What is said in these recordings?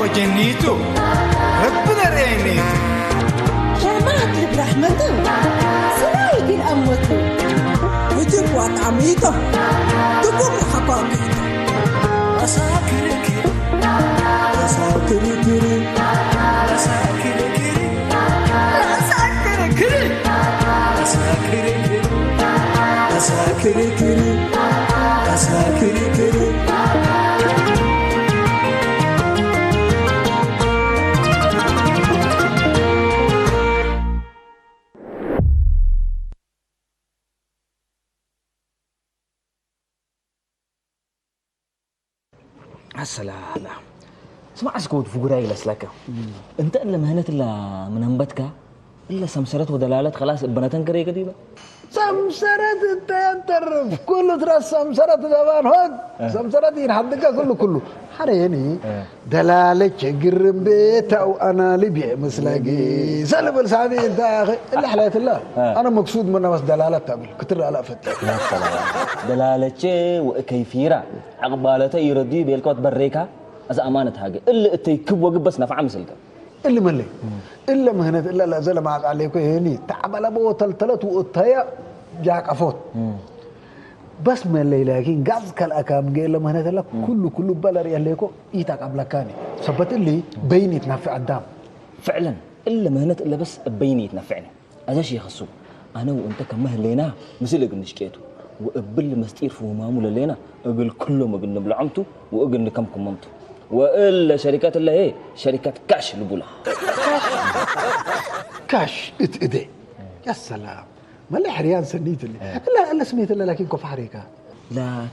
وجنيتو ربنا رينيتو جماعة برحمته سلايك الأموتو وجب وطعميته تقوم حقاقيته أساكركري أساكركري أساكركري أساكركري أساكركري أساكركري أساكركري السلام اسمع اسكت فقراي لسلكه انت الا مهنت الا من انبتك الا سمسرت ودلالت خلاص البناتن كري كديبه سمسرت انت ينترف كله ترى سمسرت زمان هون سمسرت ينحدك كله حريني دلالك قرب بيت او انا لبيع مسلاقي سلب لساني انت يا اخي اللي حليت الله انا مقصود منها بس دلاله تقبل كتر على فتح يا سلام دلالتش وكيفيره عقبالته يردي بيلكوت بريكا از امانه حاجه اللي تيكب وقبس نفع مسلك اللي ملي الا مهنت الا لا زل ما عليكم هني تعبل ابو تلتلت وقطيا جاك افوت بس من اللي لكن قاز كالاكام قال مهنت لك كله بلر يليكو ايتك قبلكاني ثبت اللي بيني تنفع الدم فعلا الا مهنت الا بس بيني تنفعني هذا شيء خصو انا وانت كمهلينا مثل نشكيتو وقبل مستير في مامول لينا اقول كله ما بنبلعمته واقول كم كممته والا شركات اللي هي شركات كاش البولا كاش اتدي يا سلام ما اللي حريان سنيت اللي لا سميت الا لكن كف حريكه لا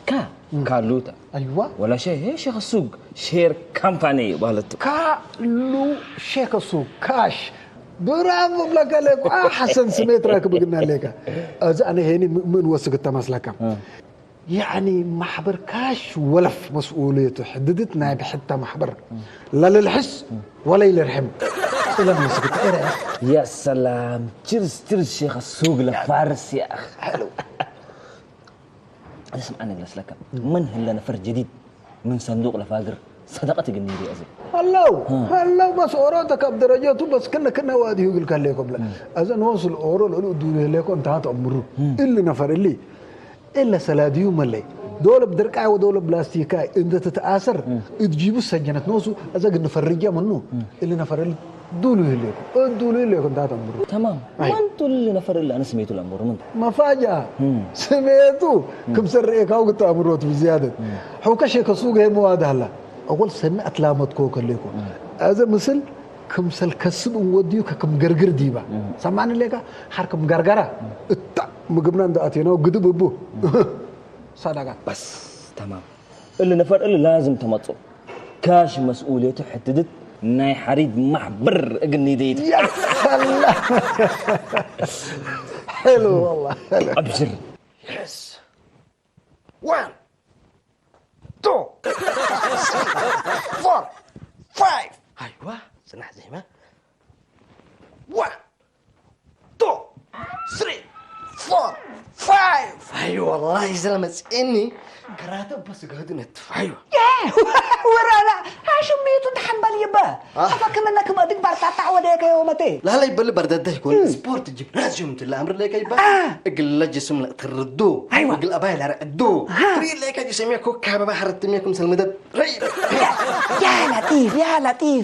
كالوتا ايوه ولا شيء هي شيخ السوق شير كامباني بالتو كالو شيخ السوق كاش برافو بلاك عليك احسن سميت راكب قلنا لك اذا انا هني من وسق التمسلكه يعني محبر كاش ولف مسؤوليته حددتنا بحتى محبر لا للحس ولا للرحم ولا مسكت يا سلام ترس شيخ السوق لفارس يا اخ حلو اسمع انا جلس لك من هلا نفر جديد من صندوق لفاقر صدقتك النيري ازي هلو بس اوراتك بدرجاته بس كنا وادي يقول كان لكم لا اذا نوصل اورو لو دول لكم انت هتامروا اللي نفر اللي الا سلاديو ملي دول بدرقع ودول بلاستيكا انت تتاثر تجيبوا السجنات نوسو اذا نفرجها منه اللي نفر اللي دولوا لكم انت هتامروا تمام وانتوا اللي نفر اللي انا سميته الامر من مفاجاه سميتو كم سريكا وقلت امروا بزياده حوكا شيك سوق هي مواد هلا اول سنه اتلامت كوكا لكم هذا مثل كم سل كسب وديو كم غرغر ديبا سمعني لك حركم غرغره مقبنا عند اتينا وقدب ابو صدقه بس تمام اللي نفر اللي لازم تمطو كاش مسؤوليته حددت ناي حريد محبر اقني ديت يا الله حلو والله حلو ابشر يس 1 2 4 5 ايوه سنح زي ما 1 2 3 4 5 ايوه والله زلمه اني كراتب بس قهدنت ايوه ورانا هاشم ميتو تحمل يبا افك منك ما دك برتاع وديك يومتي لا يبل بردده يكون سبورت جيمنازيوم تلا امر لك يبا اقل جسم تردو اقل اباي لا ردو تريد لك جسمي كوكا بابا حرتميكم سلمدد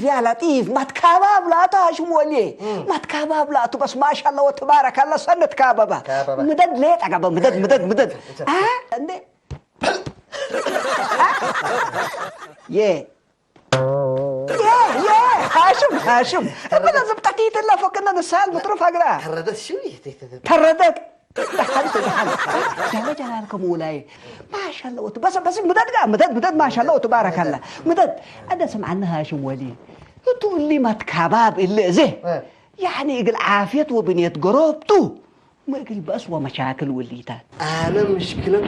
يا لطيف ما تكاباب لا تهاشم ولي ما تكاباب لا بس ما شاء الله وتبارك الله سنه كابابا مدد ليت عقب مدد يا هاشم انا لازم تعطيت الله فكنا نسال بطرف اقرا تردد شويه تردد دخلت جلالكم مولاي ما شاء الله بس مدد ما شاء الله وتبارك الله مدد انا سمعنا هاشم ولي تقول لي ما تكاباب الا زي يعني يقل عافيه وبنيه قروبته ما يقل بس ومشاكل وليتات انا مشكله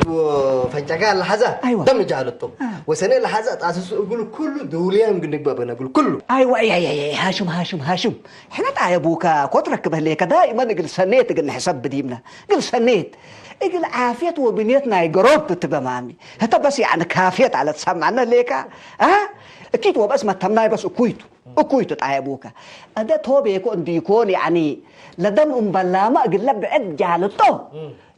فجعه لحظه أيوة. دم جعلته وسنه لحظه اساس يقول كله دوليا يمكن نقبل نقول كله ايوه يا هاشم احنا تعيبوك كترك بهليك دائما يقل سنيت يقل حساب بديمنا يقل سنيت يقل عافيه وبنيتنا يقرب تبقى مامي هتا بس يعني كافيه على تسمعنا ليك اكيد وبس ما تمناي بس اكويتو تعيبوك ادا توبي يكون ديكون يعني لدم بلامه اقول لك بعد جالتو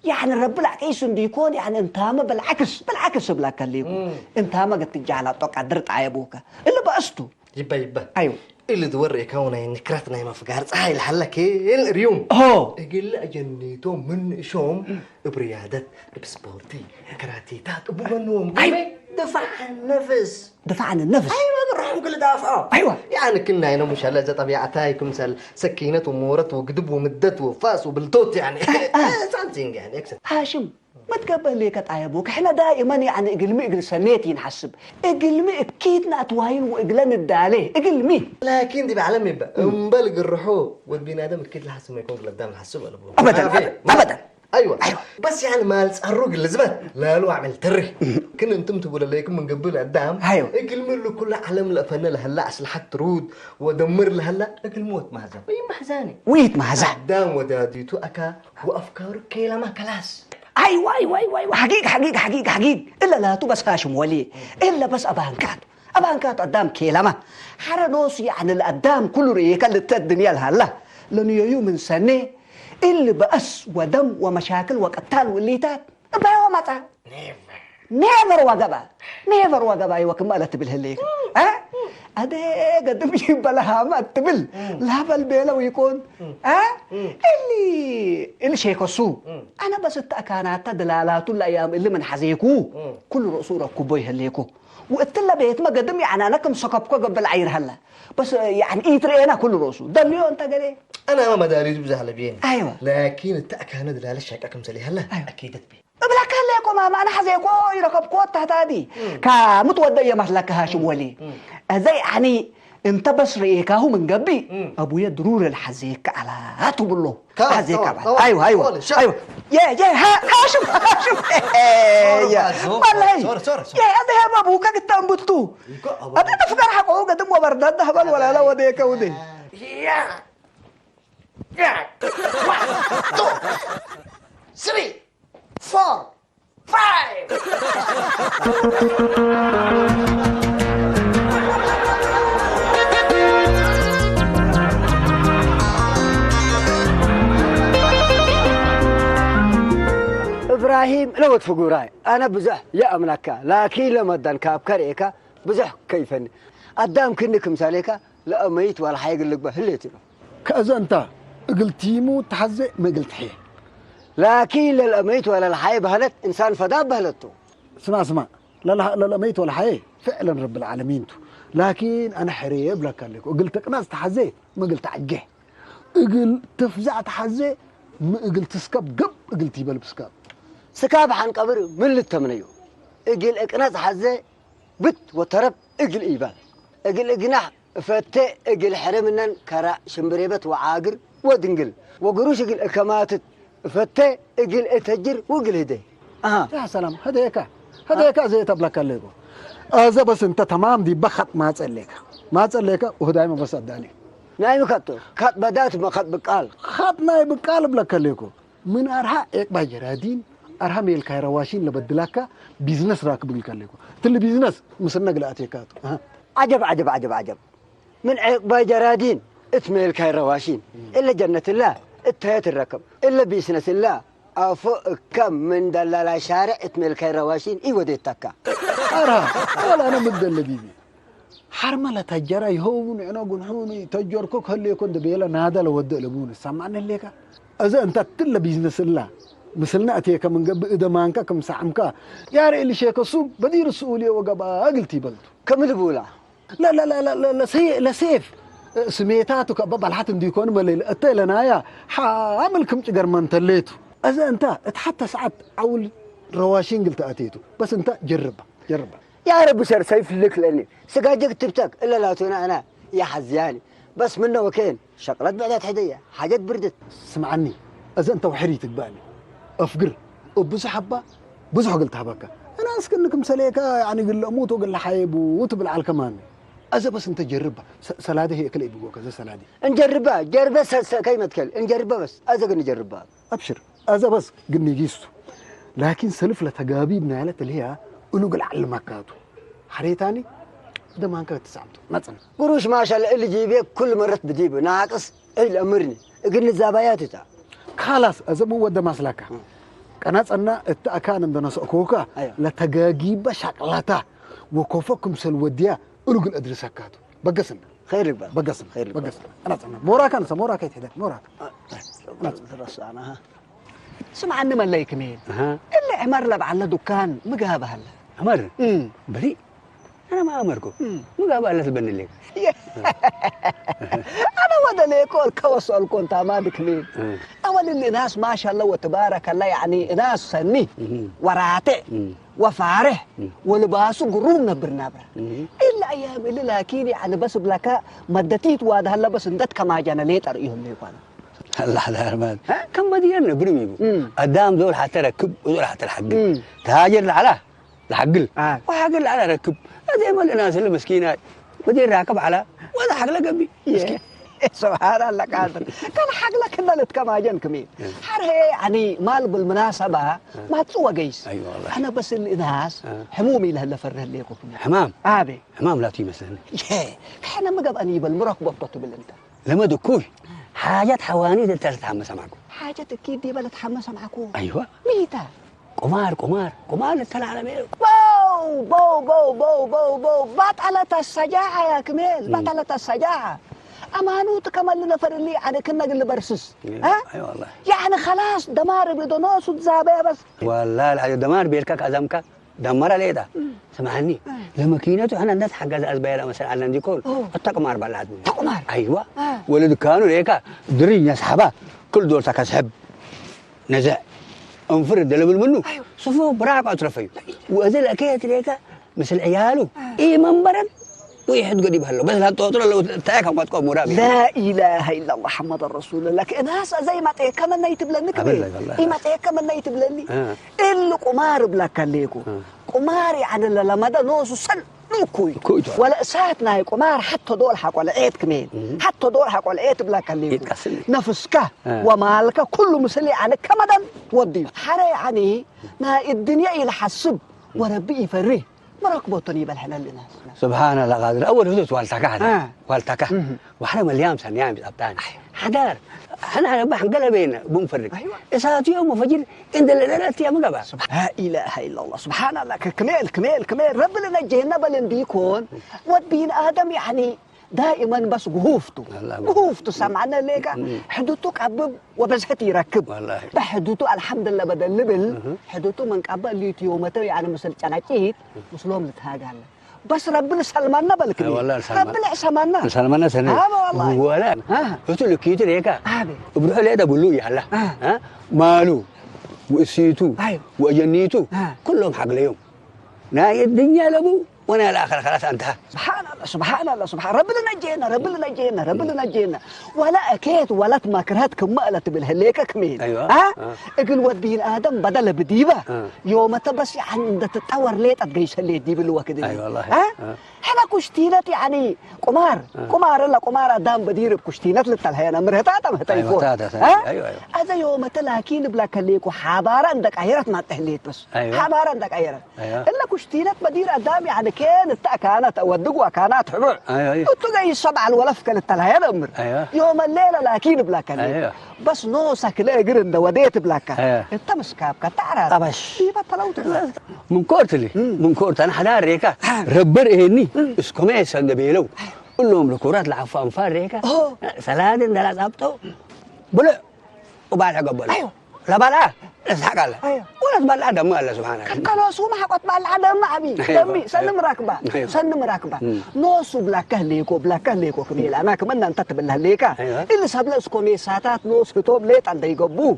يعني رب العكيس ديكون يعني انت ما بالعكس بلا كليكو انت ما قد جالتو قدر تعيبوك الا بأستو يبا ايوه اللي دوري كونه نكرتنا ما فقارت هاي الحلك اليوم هو يقول لي اجنيتو من شوم بريادة بسبورتي كراتيتات ابو منوم دفع عن النفس ايوه بنروح كل دافع ايوه يعني كنا هنا مش هلا طبيعتها مثل سكينة ومورت وقدب ومدت وفاس وبلتوت يعني سانتين يعني اكسب هاشم ما تقبل ليك تعيبوك احنا دائما يعني اقلمي سنيتي نحسب اقلمي اكيد ناتواين واقلن الدالي اقلمي لكن دي بعلمي بقى مبلغ الرحو والبني ادم اكيد لحسب ما يكون قدام الحسب ولا ابدا ايوه بس يعني ما الروق اللي زبط لا لو عمل تري كنا انتم تقول لكم من قبل قدام ايوه اقلم له كل علم الافنه هلا اسلحه ترود ودمر له هلا اقلموت مهزه اي محزاني ويت مهزه قدام وداديتو اكا وافكارك كيلا ما كلاس ايوه حقيقة الا لا تو بس هاشم ولي الا بس ابانكات قدام كيلما حرنوس يعني القدام كله ريك اللي الدنيا هلا لانه يوم سنه اللي بأس ودم ومشاكل وقتال والليتات بقى متى نيفر وقبا ايوه كمالت بالهليك ها ادي قدم يبقى لها ما تبل لا بالبيله ويكون ها اللي شيخ سو انا بس التاكانات دلالات الايام اللي من حزيكو كل رؤسورك كوبوي هليكو وقتلا بيت ما قدم يعني انا كم سقبكو قبل عير هلا بس يعني ايترينا كل رؤسو دليو انت قال انا ما مداري بزهله بين ايوه لكن التاكانه دلال الشيك كم سلي هلا اكيد بي بلا كان لكم ما انا حزيكو يركبكو تحت هذه كمتوديه مثلك هاشم ولي زي يعني انت بس ريكاهو من قبي ابويا ضرور الحزيك على هاتو بالله حزيك ايوه يا هاشم يا والله يا هذا ابوك قد تنبطو هذا تفكر حقه قدم وبرداد هبل ولا لا وديك ودي يا 1 2 3 4 5 إبراهيم لو تفقوراي أنا بزح يا أملاكا لكن لما دان كاب كريكا بزح كيفني قدام كنك مثاليكا لا ميت ولا حيقول لك بهليتي كذا أنت قلتيمو تحزق ما قلت حيه لكن للأميت ولا الحي بهلت إنسان فدا بهلته اسمع لا ميت ولا حي فعلا رب العالمين تو لكن أنا حريب لك لك وقلت ناس تحزق ما قلت عجه قل تفزع تحزق ما قلت تسكب قب قلت يبل بسكاب سكاب عن قبر من اللي تمنيو اقل اقناص حزه بت وترب اقل ايبال اقل اقناح فتة اقل حرمنا كرا شمبريبت وعاقر ودنقل وقروش اقل اكماتت فتة اقل اتجر وقل هدي يا سلام هديك زي تبلك الليكو هذا بس انت تمام دي بخط ما تسأليك وهو دايما بس اداني نايم خط بدات ما خط بقال خط نايم بقال بلك الليكو من ارها ايك باجرادين ارها ميل كايرواشين لبدلاكا بيزنس راكب لك الليكو تل بيزنس مسنق لاتيكات عجب من عيق باجرادين اتميل كايرواشين الا جنة الله اتهيت الركب الا بيزنس الله افوق كم من دلال شارع اتميل كايرواشين اي ودي تكا ارها ولا انا مدل بيبي حرمله تجرا يهون انا قنحوني تجركوك هل يكون دبيلا نادا لو ود لبون سمعنا ليك اذا انت تل بيزنس الله مثلنا اتيك من قبل اذا ما انك كم سعمك يا ري اللي شيك السوق بدير السؤوليه وقبا قلتي بلد كم البولا لا سيف سميتاتك بابا الحاتم دي يكون مليل اتلنايا عاملكم تجر من تليتو اذا انت اتحتى ساعات اول رواشين قلت اتيتو بس انت جربها يا رب سر سيف لك لاني سقاجك تبتك الا لا تونا انا يا حزياني بس منه وكين شقلت بعدات هديه حاجات بردت سمعني اذا انت وحريتك بالي افقر وبزح حبه بزح قلت حبك انا اسكنكم سليكا يعني قل اموت وقل حايب وتبل على كمان اذا بس انت جربها سلاده هي كل يبقوك اذا سلاده نجربها كيما تكل نجربها بس اذا قلنا نجربها ابشر اذا بس قلني جيستو لكن سلف لتقابيب نالت اللي هي قلوا قل علمكاتو حريتاني ده ما كنت تسامته مثلا قروش ما شاء الله اللي جيبك كل مرة بجيبه ناقص اللي أمرني قلني الزبايات تا خلاص إذا مو وده مسلكه كانت أنا التأكان عندنا سأكوكا أيوة. لتجاجيب شغلته وكوفكم سلوديا أرجل أدرسكاتو بقسنا خيرك بقى بقسنا خيرك بقى. بقسنا أنا موراك أنا موراك يتهدى موراك بس أنا ها سمع عني من ليك مين ها اللي عمر له على دكان مقابه هلا أمر بريء أنا ما أمركم مو قابل لا تبني لك انا ودا ليكول كوصل كنت امامك مين اول اللي ناس ما شاء الله وتبارك الله يعني ناس سني وراتع وفارح ولباسه قرون برنابره الا ايام اللي لكن يعني بس بلكا مدتيت واد هلا بس ندت كما جانا ليت اريهم ليكول الله على هرمان كم بدينا برمي قدام دول حتى ركب ودول حتى الحق تهاجر على الحقل وحقل على ركب زي ما الناس اللي مسكينات بدي راكب على وهذا حقل قبي مسكين سبحان الله قادر كان حقلك ان كما جن كمين حره يعني مال بالمناسبه ما تسوى قيس ايوه والله انا بس الناس حمومي لهلا فره ليكم حمام ابي حمام لا تيمسن احنا ما قب اني بالمراقبه بتطبل انت لما دكوي حاجات حوانيت انت تتحمس معكم حاجه اكيد دي بلا تحمس معكم ايوه ميتا قمار تطلع على ميل بو بطلة السجاعة يا كميل بطلة السجاعة أمانوت كمان لنا فرلي يعني كنا اللي برسس ها؟ ايوه والله يعني خلاص دمار بدونوس وتزابي بس والله العظيم دمار بيركك أزمك دمر ليه ده سمعني لما كيناتو انا الناس حق الزبايا مثلا على عندي كل التقمار بالعاد تقمار ايوه ولد كانوا ليك دري يسحبها كل دول تكسحب نزع انفرد دلبل منه صفوه براك اطرفيه وازل اكيد ليك مثل عياله ايه منبرا ويحد قديم هلو بس هالطوطره لو تاكل ما تكون مرابي لا اله الا الله محمد رسول الله لكن ناس زي ما تيك كمان نيتب لنك ايه ما تيك كمان نيتب لني اللي قمار بلا كليكو قمار يعني لما ده نوسو سن نوكوي ولا ساعتنا قمار حتى دول حق ولا عيد كمين حتى دول حق ولا عيد بلا كليكو نفسك ومالك كله مسلي يعني كمدن ودي حري يعني ما الدنيا يلحسب وربي يفريه مراقبتني بالحنان للناس سبحان الله قادر اول هدوء والتكه والتكه وحنا مليام سنيام بتابتاني حدار احنا بحنقلها بينا بنفرق اسات يوم وفجر عند الليلات يا مقبا لا اله الا الله سبحان الله كمال رب اللي نجينا بلن بيكون ودين ادم يعني دائما بس قهوفته سمعنا ليك حدوته كعبب وبزهت يركب والله بحدوته الحمد لله بدل لبل حدوته من قبل ليتيومته يعني مثل جناكيت مسلوم لتهاجل بس ربنا سلمنا بالكبير والله ربنا سلمنا سنه والله ولا قلت له كيت ليك بروح ليه ده بقول له يلا مالو واسيتو واجنيتو كلهم حق اليوم ناي الدنيا لابو وانا الاخر خلاص انتهى سبحان الله رب اللي نجينا ولا اكيد ولا مكرهت كمالت بالهليكه كمين ايوه اقول ودين ادم بدل بديبه يوم تبس عند تتطور ليت تقيس اللي دي بالوقت دي ايوه والله احنا كشتينات يعني قمار ادم بدير بكشتينات للتلهينا مرهتا تليفون ايوه هذا يوم تلاكين بلا كليك وحبار عندك عيرت ما تهليت بس حبار عندك عيرت الا كشتينات بدير ادم يعني كانت كانت اودق وكانت حبر تقعي السبع الولف كانت تلهينا امر يوم الليله لاكين بلا كليك بس نوسك لا قرن وديت بلاك انت مسكابك تعرف طبش بطلوت من كورت انا حدار ريكا ربر هني اسكمي سندبيلو قول لهم الكورات العفان فاريكا سلادن دلاس ابتو بلا وبعد قبل لا بلا اسحق الله ولا بلا دم الله سبحانه kalau semua hakot bala dam abi dami sana merakba nosu belakah leko kemila ana kemenan tatbelah leka اللي sabla skomi satat nos tob let andai gobu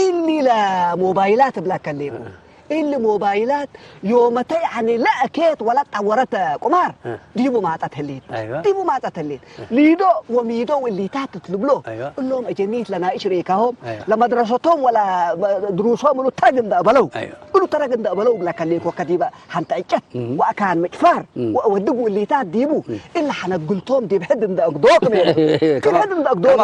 illa mobilat belakah leko اللي موبايلات يومتي يعني لا اكيد ولا تطورت قمار ديبو ما تتهليت ديبو ما تتهليت ليدو وميدو اللي تطلب له قول لهم اجنيت لنا اشريكهم لمدرستهم ولا دروسهم ولو ترجن ده بلو قولوا ترجن ده بلو بلا كليك وكتيبه حنتاجت وكان مكفار ودقوا اللي تات ديبو الا حنا قلتهم دي بحد ده اقدوك كمان ده اقدوك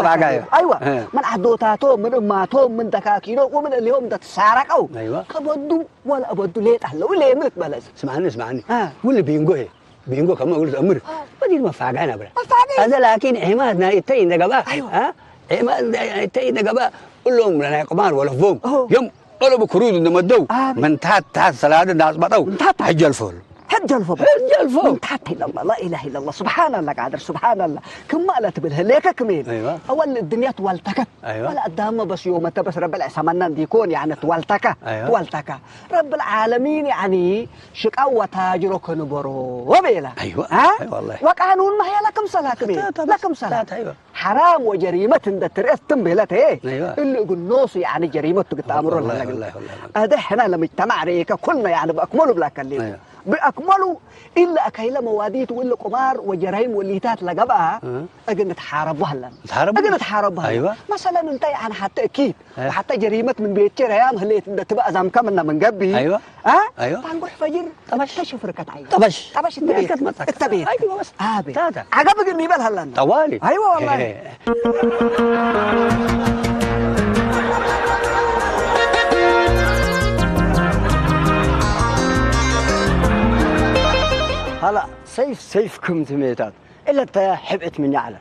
ايوه من حدوتاتهم من اماتهم من دكاكينو ومن اليوم ده تسارقوا كبدوا ولا أبدو ليه تحلو ولا يملك بلد اسمعني واللي بينقوه بينقو كم قلت أمر بدي ما فاقعنا برا فاقع. هذا لكن عمادنا يتين دقبا أيوة. ها عمادنا يتين دقبا قول لهم لنا قمار ولا فوق أهو. يوم قلبوا كرود مدو آمين. من تحت صلاة الناس بطو من تحت. حج الفول حج الفوق حج الفوق من تحت إلى الله لا إله إلا الله سبحان الله قادر سبحان الله كم لا تبلها ليك كمين أيوة. أول الدنيا تولتك أيوة. ولا قدام بس يوم أنت بس رب العالمين ديكون يعني تولتك أيوة. تولتك رب العالمين يعني شقاوة تاجرك نبرو وبيلا أيوة. ها أيوة والله. وقانون ما هي لكم صلاة كمين لكم صلاة أيوة. حرام وجريمة عند ترأس تنبهلت ايه أيوة. اللي يقول نوصي يعني جريمة تقتامرون والله هلا والله هذا احنا لما اجتمع ريكا كلنا يعني بأكمله بلا كلمة أيوة. بأكمله إلا أكيلا مواديت وإلا قمار وجرايم والليتات لقبها أجل نتحاربوا هلا نتحاربوا؟ أجل نتحاربوا أيوة. مثلا أنت يعني حتى أكيد أيوة. وحتى جريمة من بيت شريام هلي تبقى زم كملنا من قبي أيوة. ها أيوة. تنقول فجر طبش تشوف ركعت عين طبش طبش التبيت متك. التبيت أيوة بس آبي تاتا. عقبك إني بل هلا طوالي أيوة والله هلا سيفكم تميتات إلا أنت حبقت من يعلى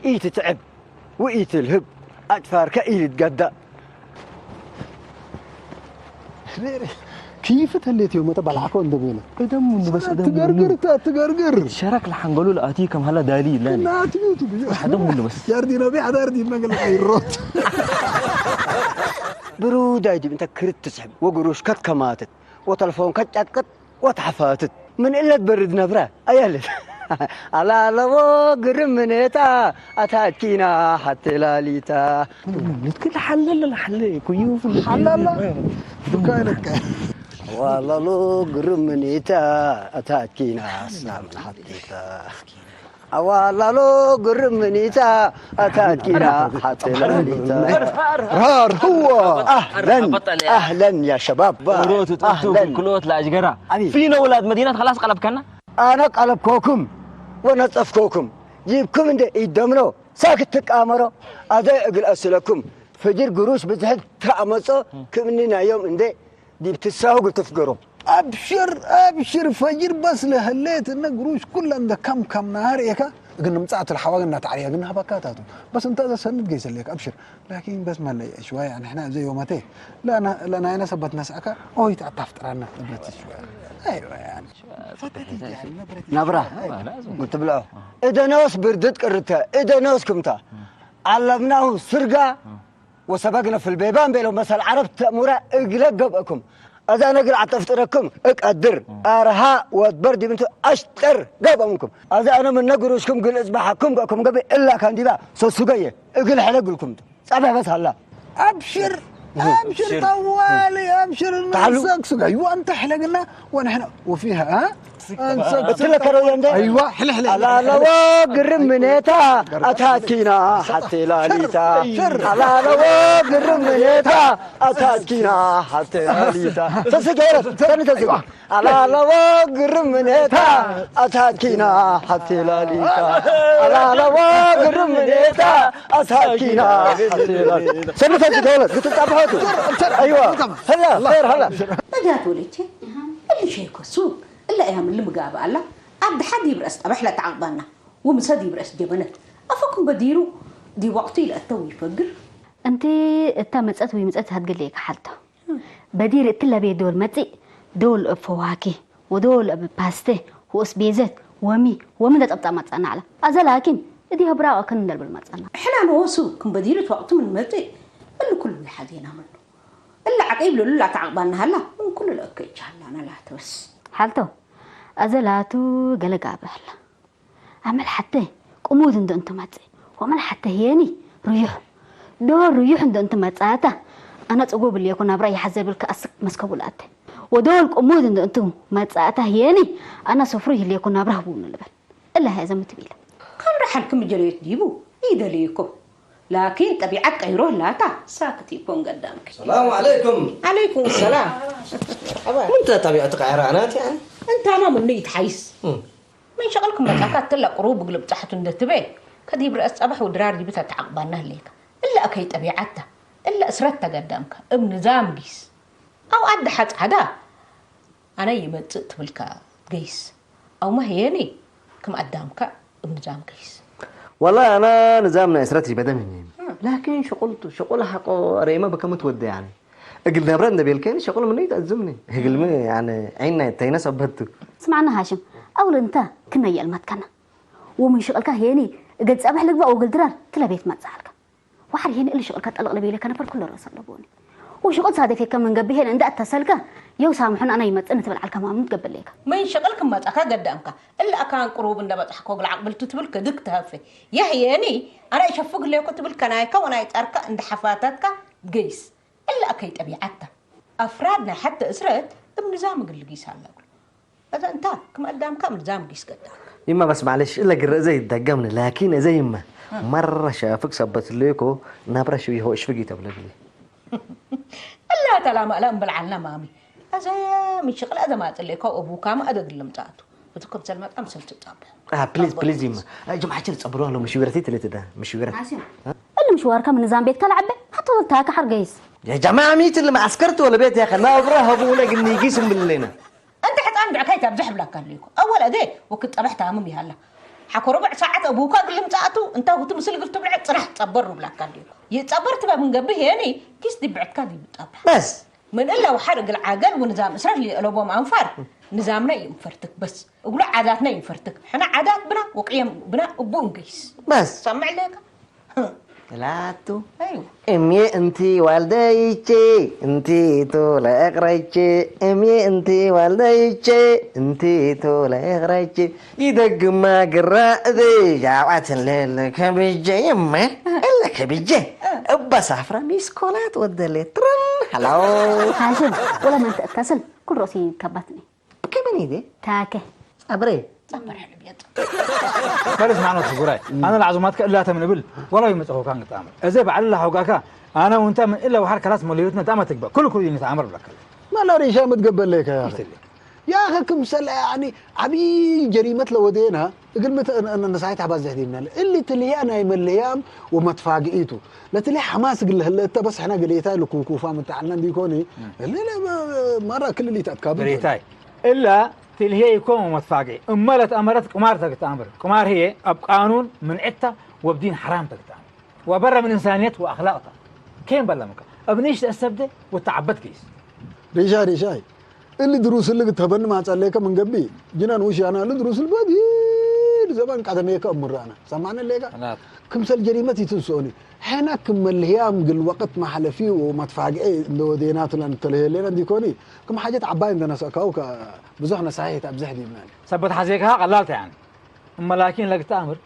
إيت تعب وإيت الهب أدفار كإيت تقدى كيف تهليت يوم تبع العقون دبينا ادم بس تقرقر تقرقر شرك لحنقولوا لاتيكم هلا دليل لاني لا تبيوتو بيو حدهم بس ياردي نبي حدا ياردي نقل الروت برودة يجب أنت كرت تسحب وقروش كت كماتت وتلفون كت كت وتحفاتت من إلا تبرد نبرة أيالت على لو قرمنيتا أتاكينا حتى لاليتا كل حلل كيوف حلال دكانك والله لو قرمنيتا أتاكينا سلام حتى والله لو قرمنيتا أتاكينا حتى لاليتا رار هو أهلا يا شباب أهلا كلوت لاجقرا فينا اولاد مدينه خلاص قلب كنا أنا قلبكوكم ونصفكوكم جيبكم عند يدمنو ساكت تكامرو هذا أقول أسلكم فجر قروش بزهد تأمسو كمننا يوم عند دي بتساهو قلت تفقروا أبشر فجر بس لهليت إن قروش كل عند كم نهار إيكا قلنا متساعة الحواقنا تعالي قلنا هبكاتاتو بس انت هذا سند قيس لك أبشر لكن بس ما لي شوية يعني إحنا زي يومتين لا أنا سبت نسأك أو يتعطفت رانا قبلت شوية أيوة يعني نبرة قلت بلعه إذا ناس بردت قرتها إذا ناس كمتها علمناه سرقة وسبقنا في البيبان بيلو مثل عرب تأمورا اقلق قبأكم إذا نقل عطفتركم اقدر أرها وتبردي بنتو أشتر قبأكم إذا أنا من نقروشكم قل إصبحكم قبأكم قبل إلا كان ديبا سوسوقية اقل حلقلكم صبح بس هلا أبشر طوالي أبشر نسقسق أيوة أنت حلقنا ونحن وفيها ها قلت لك يا أيوة حل على لو قرمنيتا أتاكينا حتى لاليتا على لو قرمنيتا أتاكينا حتى لاليتا تسجيرت على لو قرمنيتا أتاكينا حتى لاليتا على لو قرمنيتا أتاكينا حتى لاليتا سنة تسجيرت قلت تابعته أيوة هلا خير هلا ما وليتي اللي شيكو سوق إلا أيام اللي مقابة الله عبد حد يبرس أبحلة تعقبنا ومساد يبرس جبنت أفكم بديرو دي وقتي لأتوي فقر أنت تمسأت ويمسأت هتقول لك حالته بدير إتلا بي دول متي دول فواكه ودول باسته وأسبيزات ومن تقطع متسأنا على أزا لكن دي هبراء كن دل بالمتسأنا إحنا نوصو كم بديرة وقت من متي اللي كل واحد ينامنه إلا عقيب له لا تعقبنا هلا من كل الأكيد هلا أنا لا توس حالته أزلاتو قلق عبهلا عمل حتى قمود عند أنت ماتي وعمل حتى هيني ريح دور ريح عند أنت ماتاته أنا تقول اللي يكون أبرأي حزب الكأسك مسكبولاته ودول قمود عند أنت ماتاته هيني أنا سفريه اللي يكون أبرأ بون اللبن إلا هذا متبيله كان رحلكم جريت جيبو إذا ليكم لكن طبيعتك يروح لا تا ساكت يكون قدامك. السلام عليكم. عليكم السلام. وانت طبيعتك عرانات يعني؟ انت انا من نيت حيس. من شغلكم متاكد تلا قروب قلب تحت ندتبه كدي برأس أبح ودرار دي بتا تعقبنا ليك إلا أكي طبيعتها إلا أسرتها قدامك ابن زام قيس أو أد حد عدا أنا يمتت بالك قيس أو ما هيني كم قدامك بنظام كيس والله أنا نظامنا إسرتي بدمني لكن شغل حقه ريمة بكم تودي يعني قلنا برنا بالكين شغل مني تأزمني قل مني يعني عيننا تيناس أبهدو سمعنا هاشم أول أنت كنا يلمت كنا ومن شغلك هيني قد أبح لك بقى وقل درار كلا بيت ما تزعلك وحر هيني اللي شغلك تقلق لبيلك أنا بركل رأس اللبوني وشغل صادق كم من قبل هنا عند أتصلك يو سامحنا أنا يمت أنا تبع الكلام متقبل لك ما ينشغلك ما تأكا قدامك إلا أكان قروب إن دبت حقوق العقبل تتبلك دكتها في يا هيني أنا يشوفك اللي كنت بالكنايكا وأنا يتأركا عند حفاتك جيس إلا أكيد أبيعتها أفرادنا حتى إسرت بنظام قل جيس هلا إذا أنت كم قدامك نظام جيس قدامك إما بس معلش إلا قرأ زي الدقمنا لكن زي ما مرة شافك صبت ليكو نابرة شوي هو إيش فيك تبلغ لي إلا تلام ألم بالعلنا مامي هذا من شغل هذا ما تقول لك أبوك ما أدق اللي متعته وتكون سلمت أمثل تطابع بليز يما جماعة شل تصبرون لو مشويرتي تلاتة ده مشويرت عاصم اللي مشوارك من نظام بيت كلعبة حتى ضلتها حر جيس يا جماعة ميت اللي معسكرته ولا بيت يا أخي أنا أبراه أبونا قلني يقيسم باللينا أنت حتى عندك حكاية بزحب لك كان ليكو أول أدي وكنت أبحت أمامي هلا حكوا ربع ساعة أبوك اللي متعته أنت وقت مسلي قلت بلعت صراحة تصبروا بلاك كان ليكو يتصبرت بقى من قبل يعني كيس دي بعد كان يبطبع بس من إلا وحرق العقل ونظام إسرائيل اللي لو ما أنفر نظامنا ينفرتك بس وقول عاداتنا ينفرتك إحنا عاداتنا وقيم بنا وبنقيس بس سمع لك ثلاثة أيوه أمي أنتي والديكي أنتي تولا إغريكي أمي أنتي والديكي أنتي تولا إغريكي يدق ما قراء ذي جاوات الليل كبيجي يمه إلا كبيجي بس عفرا ميسكولات ودلي ترن هلو هاشم ولا ما أنت اتصل كل رأسي كبتني كيف دي تاكه أبري صبر على بيت بارس معنا تقولي أنا العزومات كلها تمنبل ولا يمسحوا كان تعمل إذا بعد الله حقك أنا وأنت من إلا وحرك راس مليوتنا تعمل تكبر كل يتعامل لك ما لا ريشة متقبل لك يا أخي يا أخي كم سلة يعني عبي جريمة لو ودينها قلت أنا نسعيت عباس زهدينا اللي تلي أنا يوم الأيام وما تفاجئيته لا تلي حماس قل هلا أنت بس إحنا قليتها لكم كوفا من تعلم بيكوني اللي لا مرة كل اللي تأكابل قليتاي إلا تلي هي يكون متفاجئ أملت أمرت قمار تأمر قمار هي قانون من عتة وبدين حرام تأمر وبرا من إنسانيته وأخلاقها كين بلا مكان أبنيش تأسبده وتعبد كيس ريشاي اللي دروس اللي تهبن ما تعليك من قبل جنان وش أنا اللي دروس البديل زمان قاعد ميك أمر أنا سمعنا الليقة كم سال جريمتي تنسوني حين كم الهيام قل وقت ما حل فيه وما تفاجئ لو دينات لان تلهي لنا ديكوني كم حاجات عباين دنا سكاوك بزحنا صحيح تبزح دي مالي سبت حزيكها قلالت يعني أما لكن لقيت أمر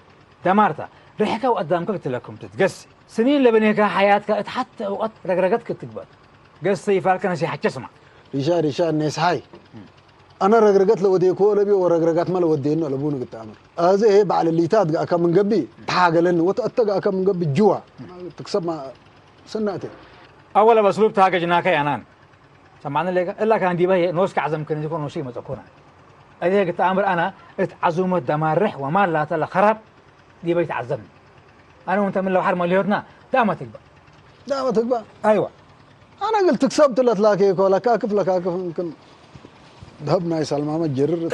دمارتها ريحك وقدامك قلت لكم تتقسي سنين لبنيك حياتك اتحت وقت رقرقتك تكبر قصي فالك نسي حكي اسمع ريشا الناس هاي انا رقرقت لو وديكو ولا بي ورقرقت ما لو ودينا ولا بونو قلت امر هذا بعد اللي تاد اكا من قبي حاجه لانه وتاتق اكا من قبي جوا تكسب ما سناتي اول باسلوب تاجا جناكي انان سمعنا لك الا كان دي بهي نوسك عزم كان يكون شيء متكونا اذا قلت امر انا اتعزمت دمار وما لا تلا خرب دي بيت عزمني انا وانت من لو حرم ليوتنا دامه تكبر ايوه انا قلت كسبت لك لاكيك ولا كاكف لكاكف يمكن ذهبنا يسال ماما جرر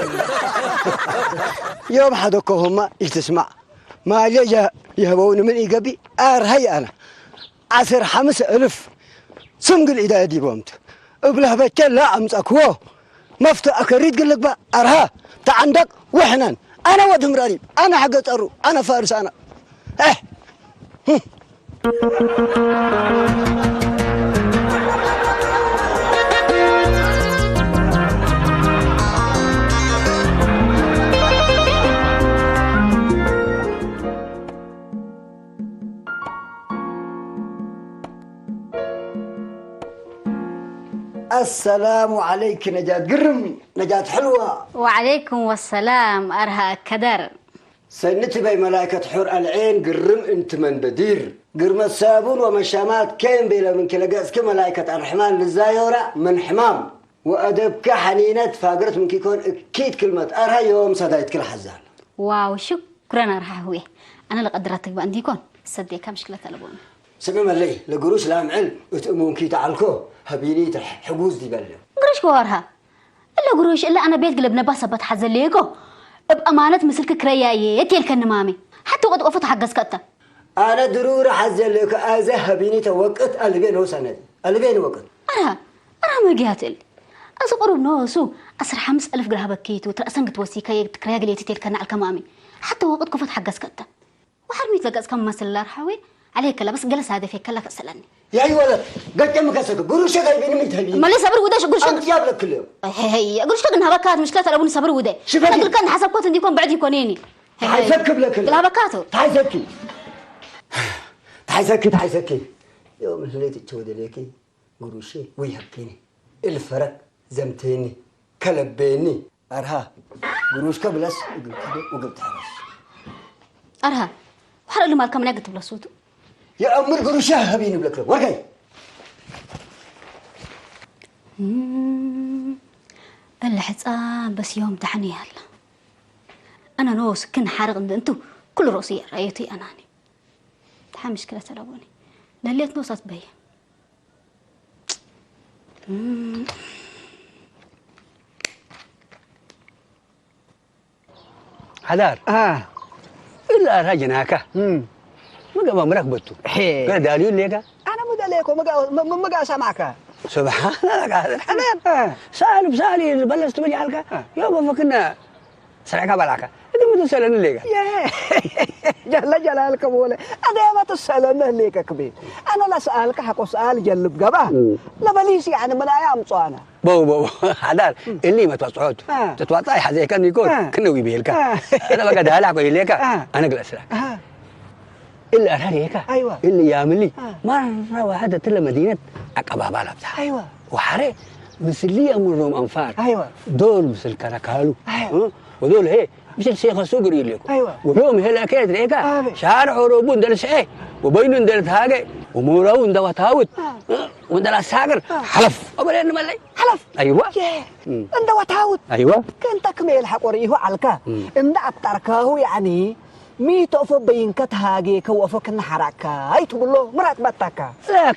يوم حدكهم تسمع ما جا يهبون من إيجابي هي أنا 10,000 سمق الإداية دي بومت أبله بتشل لا أمسكوه مفتو أكريد قل لك بقى أرها تعندك وحنان أنا ودهم راريب أنا حق أرو أنا فارس أنا السلام عليك نجاة قرم نجاة حلوة وعليكم السلام أرها كدر سنتي بي ملائكة حور العين قرم انت من بدير قرم السابون ومشامات كين بيلا من كلاقاس كملائكة الرحمن للزايورة من حمام وأدبك حنينة فاقرت من كيكون أكيد كلمة أرها يوم صدايت كل حزان واو شكرا أرها هوي أنا لقدرتك بأنديكون صديقها مشكلة تلبون سميم اللي لقروش لام علم وتأمون كي تعالكو هبينيت الحجوز دي بلو قروش كوارها إلا قروش إلا أنا بيت قلبنا بس بتحزن ليكو بأمانة مسلك كرياية يتيلك النمامي حتى وقت وقفت حق سكتة أنا ضروري حزلك أذهبيني توقت ألبين هو سند ألبين وقت أنا ما جاتل أصقرب نوسو أسر 5000 جرها بكيت وترأسن توسيكا يتكريا قليتي تيلك على الكمامي حتى وقت وقفت حق سكتة وحرميت لك كم مثل الله رحوي عليك لا بس جلس هذا فيك كلك أسألني يا أي ولد قد كم كسر قروش غايبين من تهلين ما لي صبر وداش قول شو أنت جاب لك كل يوم هي قول شو إنها بكات مشكلة أبوني صبر ودا شوفي أنا كان حسب كوت عندكم بعد يكونيني تعال سكب لك لا بكاتو تعال سكي يوم اللي تتشود ليكي قروشي ويهكيني الفرق زمتيني كلبيني أرها قروش كبلس وقلت حرس أرها وحرق اللي مالكم ناقت بلا صوتو يا أمر قروشها هبيني بلك ورقي الحصان بس يوم تحني هلا أنا نوس كن حارق عند أنتو كل رأسي رأيتي أناني تحا مشكلة تلوني لليت نوصت بي حدار إلا رجناك ما قام مركبته قال داليون ليك أنا مدليك وما سامعك سبحان الله حنان سالي بلشت بجعلك يوم فكنا سرعك بلاك إذا ما تسألني ليك جل جلالك بوله أنا ما تسألني ليك كبير أنا لا سألك حق سؤال جلب جبا لا بليس يعني من أيام صانا بو حدار اللي ما توصعت تتوقع حزي كان يكون كنا ويبيلك أنا بقى دهلا أقول لك أنا جلس لك إلا أرهيك أيوة اللي يعمل لي مرة واحدة تلا مدينة أقبها بالابتها أيوة وحري مثل لي أمرهم أنفار أيوة دول مثل كركالو أيوة ودول هي مثل شيخ السوق يليكم أيوة ويوم هلا كيد ريكا شارع روبون دلس إيه وبينون دلت هاجي وموراون دوتاوت وندلا ساقر حلف أبلين ملي حلف أيوة أنت وتاوت أيوة كنت كمل حقوريه علكا إن أبتركاه يعني ميتوف بينك تهاجي كوفك حركة أي تقول له مرات بتاكا لا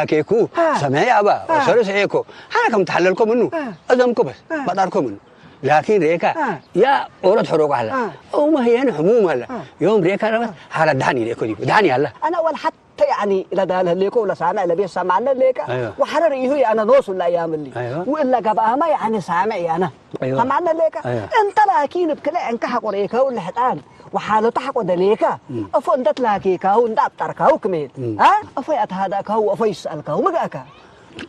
كيكو سمعي أبا وصار سيكو أنا كم تحللكم منه أزمكم بس بداركم منه لكن ريكا يا أورد حروق على أو ما هي أنا هموم هلا يوم ريكا أنا حالة دهني ريكو دي دهني هلا أنا أول حتى يعني لا ده ليكو ولا سامع لا بيس سامعنا ليكا وحرر إيهو أنا نوصل الأيام اللي وإلا جبها ما يعني سامعي أنا سامعنا ليكا أنت لكن بكل عنك حق ريكا ولا حتان وحاله تحق ودليكا أفو أنت تلاقيكا وأنت أبتركا وكمل أفو أتهاداكا وأفو يسألكا ومجاكا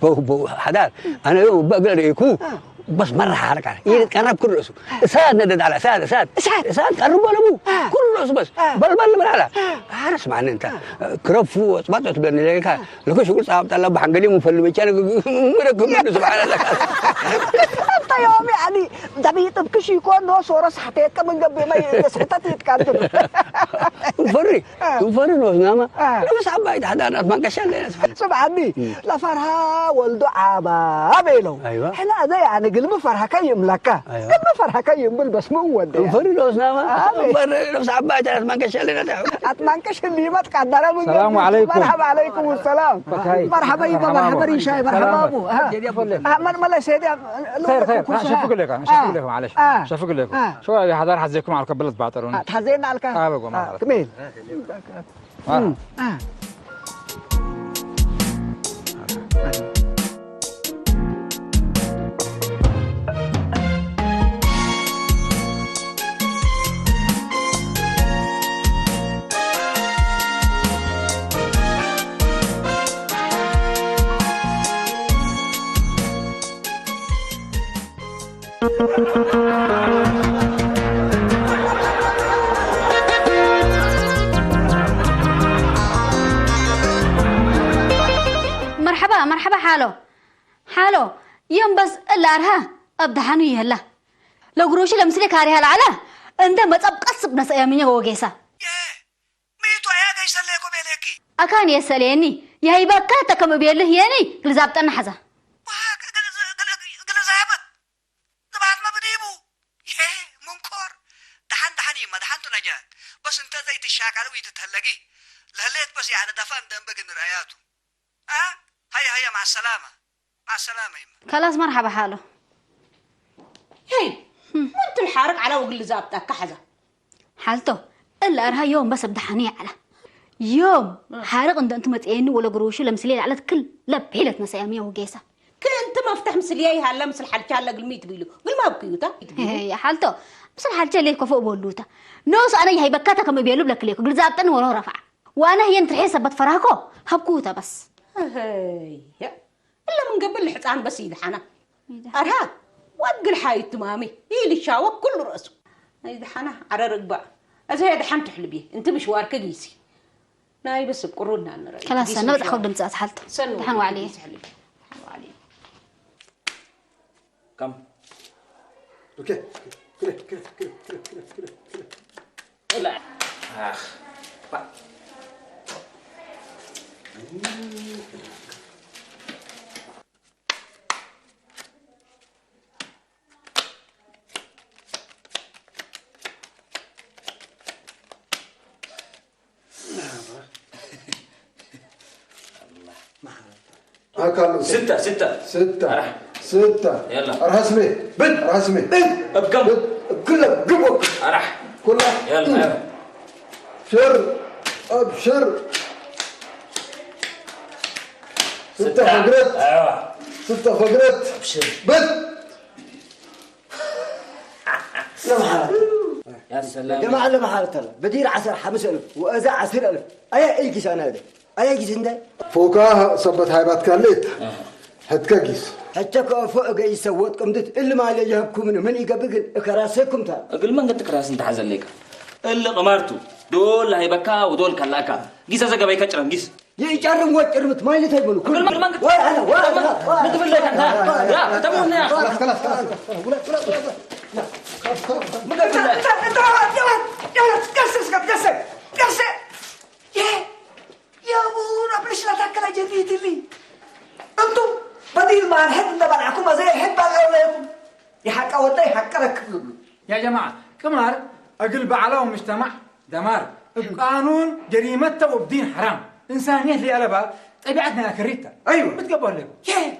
بو حدار أنا يوم بقدر يكون بس مرة حركة يتقرب كل رأسه ساد ندد على ساد قرب ولا مو كل رأسه بس بل على عارف معنى أنت كرب فو ما تبني لك لو شغل صعب تلا بحنجلي مفلو بيشان مركب سبحان الله أنت يوم يعني دبي تبكش يكون نو صورة حتى كمان قبل ما يسحت يتكلم فري نوز ناما بس عبايد هذا أنا ما كشان سبحاني لا فرها ولد عبا بينهم إحنا ده يعني قلب فرها كيم لك قلب فرها كيم بس مو ودي فري نوز ناما فري نوز عبايد أنا ما كشان لنا أتمنى اللي ما تقدر من السلام عليكم مرحبا عليكم السلام مرحبا يبا مرحبا ريشاي مرحبا أبو ما سيدي خير شوفك لكم معلش شوفك لكم شو يا حضر حزيكم على قبلة بعترون حزينا على الكلام كمين مرحبا حالو يوم بس الارها ابدا حنوي هلا لو قروشي لمسلك هاري هلا على انت ما تبقص بنس ايامني وجيسا ميتو يا جيسا ليكو بيليكي اكان يساليني يا هيبكا تكم بيله ياني غلزابطن حزا غلزابط تبعت ما بديبو منكر دحني ما دحنتو نجات بس انت زي تشاكل ويتتهلقي لهليت بس يعني دفن دنبق رأياته هيا مع السلامة يما خلاص مرحبا حالو هي وانت حارق على وقل زابطك كحزة حالته إلا أرها يوم بس بدحني على يوم حارق عند أنتم تقيني ولا قروشي لمسلي على كل لا بحيلة مسامية وقيسة كنت ما افتح مسلياي هلا مسل حالتي هلا قل ميت بيلو قل ما بكيوتا يا حالته بس الحالتي ليك فوق بولوتا نوس أنا هي بكاتا كم بيلو لك ليك قل زابطني ولا رفع وأنا هي انت حسب بتفرهكو هبكوتا بس هي إلا من قبل الحصان بس يدحنا أرهاب وقل حاي تمامي هي اللي شاوك كل رأسه يدحنا على رقبة أزاي يدحن تحلبيه أنت مشوار كقيسي ناي بس بقرونا أنا رأيي خلاص أنا بدي أخذ دمسات حالته دحنوا عليه كم اوكي كده لا اخ هاكل ستة يلا رسمي بد رسمي بكم كلها قبك راح كلها يلا ابشر ابشر ستة فقرات ايوه ستة فقرات ابشر بد يا سلام يا معلم حالتنا بدير 10,000 وأذا 10,000 أي كيس أنا هذا أي كيس عندي فوقها صبت هايبات كاليت هتكاكيس حتى فوق جاي سوت قمدت اللي ما اللي جابكم من يقبل كراسيكم تا اقول ما قلت كراس انت حزن ليك اللي قمرتو دول هيبكا ودول كلاكا جيس زغا باي كچرم جيس يجرم وجرمت ما اللي تقبلوا كل ما قلت ولا انت بالله انت لا تمون يا خلاص يا ابونا ليش لا تاكل جديد لي انتم بديل ما نحب نبلعكم زي حب عليكم يحق ودي حق لك يا جماعة كمار أقل بعلاهم مجتمع دمار القانون جريمته وبدين حرام إنسانية اللي قلبها طبيعتنا كريتها ايوه بتقبل لكم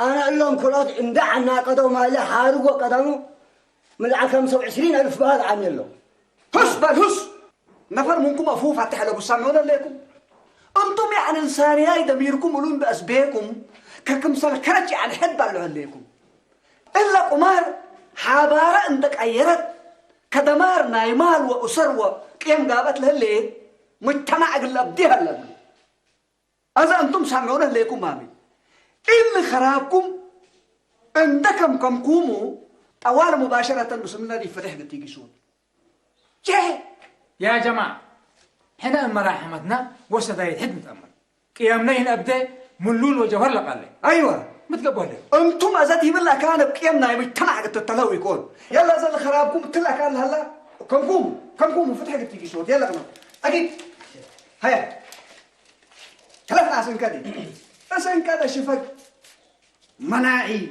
أنا أقول لهم كلات إمدعنا قدوا ما له حارق وقدموا من 25,000 بهذا عن له هس بالهس نفر منكم أفوف حتى حلو بسامعون لكم أنتم يعني إنسانية دميركم ملون بأسبيكم ككم سلكرت يعني حد عليكم إلا قمار حبارة عندك أيرت كدمار نايمال وأسر وقيم قابت لهالليل مجتمع قل أبديها لكم إذا أنتم سامعون لكم مامي اللي خرابكم عندكم كم كومو أول مباشرة بسم الله دي فتح نتيجي سود يا جماعة حنا مراحمتنا وسدايد حد متأمل قيامنا هنا أبدا ملول وجوهر لقال أيوة متقبل لكم أنتم أزادي بالله كان بقيمنا يمجتمع قد تتلوي يكون يلا إذا اللي خرابكم تلا كان هلا كم كومو فتح نتيجي سود يلا كمان أكيد هيا ثلاث ناس كذي بس إن كذا شفق مناعي